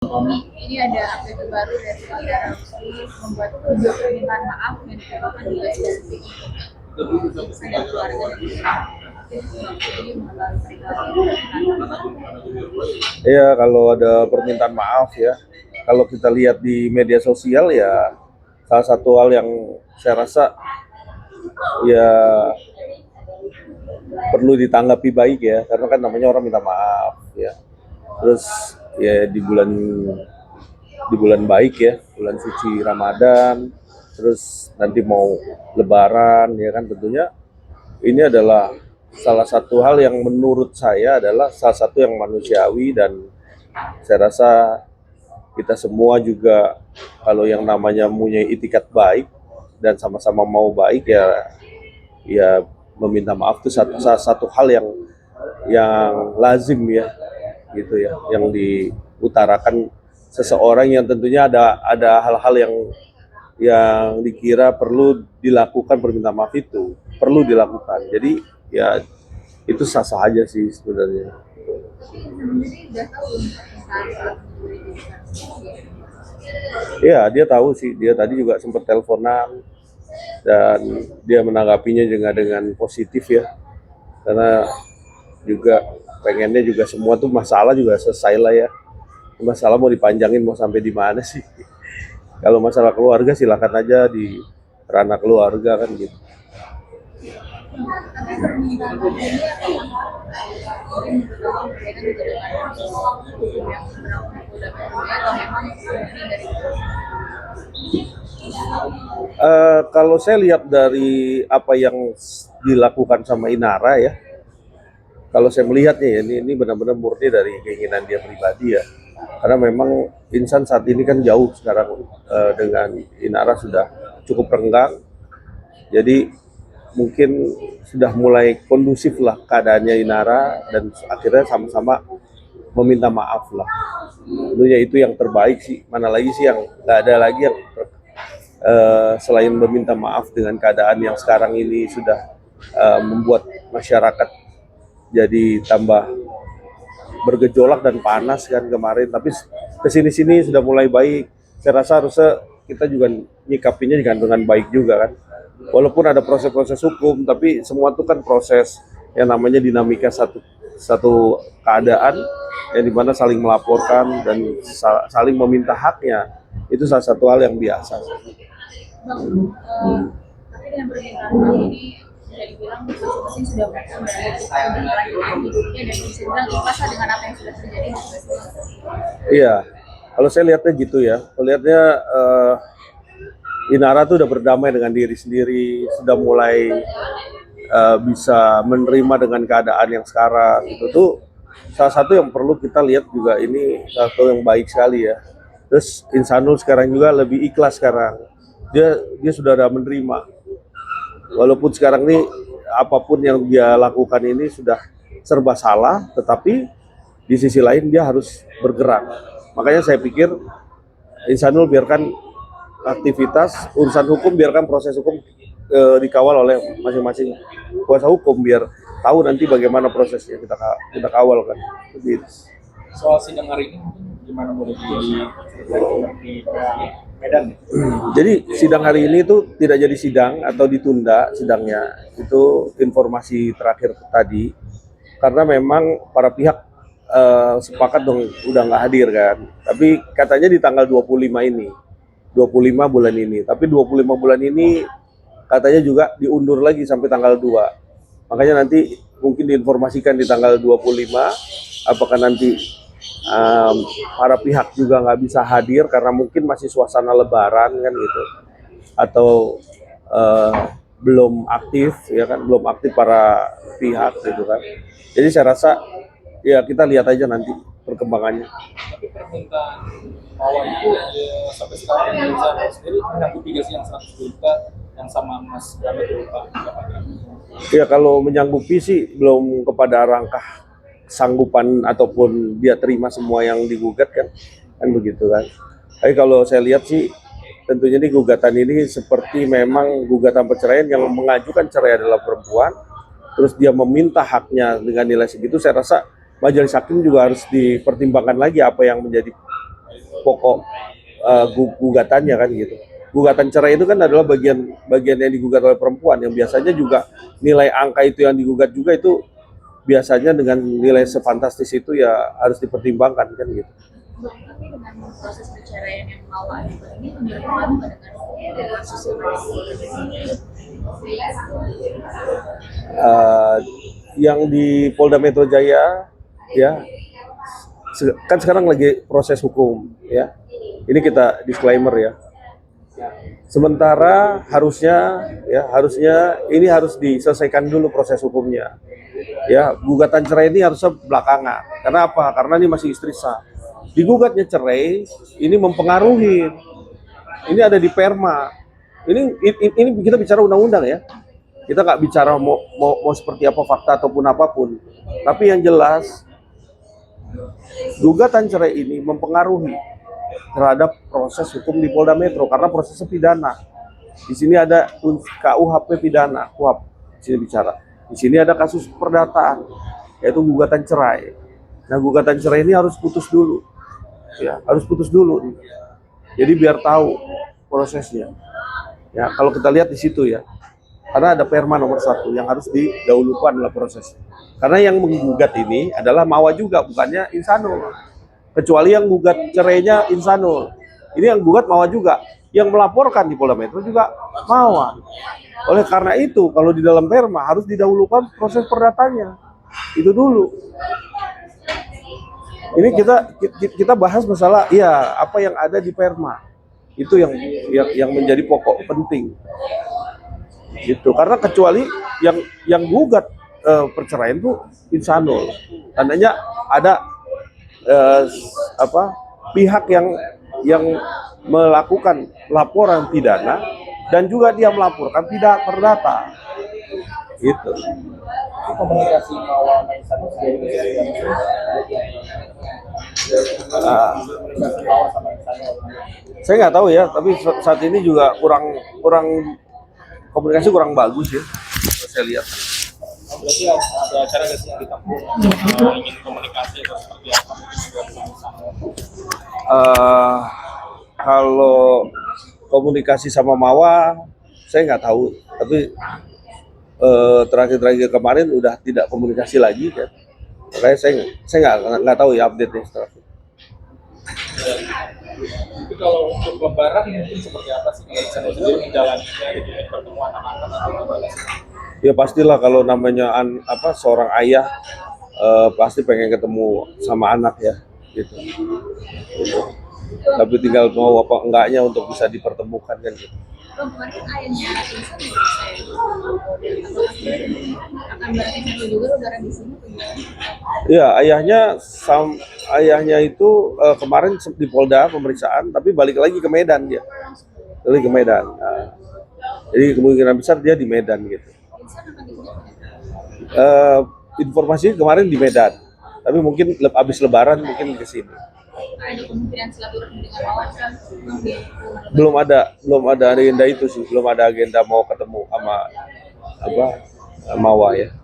Komi, ini ada update terbaru dari Ira Rusli membuat video permintaan maaf yang ditujukan di SBSI ada keluarga jadi mengalami Iya, kalau ada permintaan maaf ya, kalau kita lihat di media sosial ya, salah satu hal yang saya rasa ya perlu ditanggapi baik ya, karena kan namanya orang minta maaf ya. Terus ya di bulan baik ya, bulan suci Ramadan, terus nanti mau Lebaran ya kan, tentunya ini adalah salah satu hal yang menurut saya adalah salah satu yang manusiawi, dan saya rasa kita semua juga kalau yang namanya punya itikat baik dan sama-sama mau baik ya, ya meminta maaf itu satu hal yang lazim ya, gitu ya, yang diutarakan seseorang yang tentunya ada hal-hal yang dikira perlu dilakukan. Permintaan maaf itu perlu dilakukan, jadi ya itu sah-sah aja sih sebenarnya. sendiri udah tahu saat Iya, dia tahu sih. Dia tadi juga sempat teleponan dan dia menanggapinya dengan positif ya. Karena juga pengennya juga semua tuh masalah juga selesai lah ya. Masalah mau dipanjangin mau sampai di mana sih? Kalau masalah keluarga silakan aja di ranah keluarga kan gitu. permintaan maaf ini mungkin berkaitan juga dengan hukum yang berlaku di Polda Metro Jaya atau memang ini dari Kalau saya lihat dari apa yang dilakukan sama Inara ya, kalau saya melihatnya ya, ini benar-benar murni dari keinginan dia pribadi ya. Karena memang Insan saat ini kan jauh sekarang, dengan Inara sudah cukup renggang. Jadi mungkin sudah mulai kondusif lah keadaannya Inara, dan akhirnya sama-sama meminta maaf lah. Tentunya itu yang terbaik sih. Mana lagi sih yang nggak ada lagi yang selain meminta maaf dengan keadaan yang sekarang ini sudah membuat masyarakat jadi tambah bergejolak dan panas kan kemarin, tapi kesini-sini sudah mulai baik. Saya rasa harusnya kita juga nyikapinya dengan baik juga kan, walaupun ada proses-proses hukum, tapi semua itu kan proses yang namanya dinamika satu satu keadaan yang dimana saling melaporkan dan saling meminta haknya, itu salah satu hal yang biasa. Bang, tapi dengan permintaan maaf ini bisa dibilang masing-masing sudah melakukan melanjutkan hidupnya dan bisa dibilang ikhlas dengan apa yang sudah terjadi. Iya, kalau saya lihatnya gitu ya, melihatnya Inara tuh udah berdamai dengan diri sendiri, sudah mulai bisa menerima dengan keadaan yang sekarang. Itu tuh salah satu yang perlu kita lihat juga, ini satu yang baik sekali ya. Terus Insanul sekarang juga lebih ikhlas sekarang. Dia sudah ada menerima. Walaupun sekarang ini apapun yang dia lakukan ini sudah serba salah, tetapi di sisi lain dia harus bergerak. Makanya saya pikir Insanul biarkan aktivitas, urusan hukum biarkan proses hukum dikawal oleh masing-masing kuasa hukum, biar tahu nanti bagaimana prosesnya, kita kawal kan. Jadi, Soal sidang hari ini gimana, boleh di Medan ya? jadi sidang hari ini tuh tidak jadi sidang atau ditunda sidangnya, itu informasi terakhir tadi, karena memang para pihak sepakat dong udah nggak hadir kan, tapi katanya di tanggal 25 ini, 25 bulan ini, tapi 25 bulan ini katanya juga diundur lagi sampai tanggal 2. Makanya nanti mungkin diinformasikan di tanggal 25 apakah nanti para pihak juga nggak bisa hadir karena mungkin masih suasana lebaran kan gitu, atau belum aktif ya kan, belum aktif para pihak gitu kan. Jadi saya rasa ya kita lihat aja nanti perkembangannya. Tapi permintaan awal itu ya, sampai sekarang Indonesia sendiri menyangkut tiga sih, yang 100 juta yang sama Mas Gatot lupa. Ya kalau menyanggupi sih belum kepada rangkah sanggupan ataupun dia terima semua yang digugat kan begitu kan. Tapi kalau saya lihat sih tentunya ini gugatan ini seperti memang gugatan perceraian, yang mengajukan cerai adalah perempuan, terus dia meminta haknya dengan nilai segitu. Saya rasa majelis hakim juga harus dipertimbangkan lagi apa yang menjadi pokok gugatannya kan gitu. Gugatan cerai itu kan adalah bagian yang digugat oleh perempuan, yang biasanya juga nilai angka itu yang digugat juga itu biasanya dengan nilai sefantastis itu ya harus dipertimbangkan kan gitu. Tapi dengan proses perceraian yang awal ini berpengaruh pada kasus Yang di Polda Metro Jaya ya kan sekarang lagi proses hukum ya. Ini kita disclaimer ya. Sementara harusnya ini harus diselesaikan dulu proses hukumnya. Ya, gugatan cerai ini harusnya belakangan. Karena apa? Karena ini masih istri sah. Digugatnya cerai ini mempengaruhi. Ini ada di Perma. Ini kita bicara undang-undang ya. Kita nggak bicara mau seperti apa fakta ataupun apapun. Tapi yang jelas gugatan cerai ini mempengaruhi terhadap proses hukum di Polda Metro karena prosesnya pidana. Di sini ada KUHP pidana, KUHP di sini bicara. Di sini ada kasus perdataan, yaitu gugatan cerai. Nah, gugatan cerai ini harus putus dulu, ya harus putus dulu. Jadi biar tahu prosesnya. Ya, kalau kita lihat di situ ya, karena ada Perma nomor 1 yang harus didahulukan adalah proses. Karena yang menggugat ini adalah Mawa juga, bukannya Insanul. Kecuali yang gugat cerainya Insanul. Ini yang gugat Mawa juga. Yang melaporkan di Polda Metro juga Mawa. Oleh karena itu, kalau di dalam Perma harus didahulukan proses perdatanya. Itu dulu. Ini kita bahas masalah ya apa yang ada di Perma. Itu yang menjadi pokok penting. Gitu. Karena kecuali yang gugat perceraian itu Insanul. Tandanya ada pihak yang melakukan laporan pidana dan juga dia melaporkan tidak terdata. Gitu. Komunikasi Mawa dan Insanul saya nggak tahu ya, tapi saat ini juga kurang komunikasi kurang bagus ya. Saya lihat. Berarti ada cara nggak sih yang ditempuh ingin komunikasi atau seperti apa? Kalau komunikasi sama Mawa, saya nggak tahu. Tapi terakhir kemarin udah tidak komunikasi lagi kan. Makanya saya nggak tahu ya update-nya setelah itu. Tapi kalau untuk lebaran mungkin seperti apa sih? Bisa sendiri menjalannya gitu ya, pertemuan anak-anak atau gimana sih? Ya pastilah kalau namanya seorang ayah pasti pengen ketemu sama anak ya gitu. Tapi tinggal mau apa enggaknya untuk bisa dipertemukan kan gitu. Kemarin ayahnya Insan akan berarti satu juga lebaran di sini. Ya ayahnya itu kemarin di Polda pemeriksaan tapi balik lagi ke Medan dia. Balik ke Medan. Nah, jadi kemungkinan besar dia di Medan gitu. Informasi kemarin di Medan, tapi mungkin habis Lebaran mungkin ke sini. Ada kemungkinan silaturahmi dengan kawasan Belum ada agenda itu sih, belum ada agenda mau ketemu sama Mawa ya.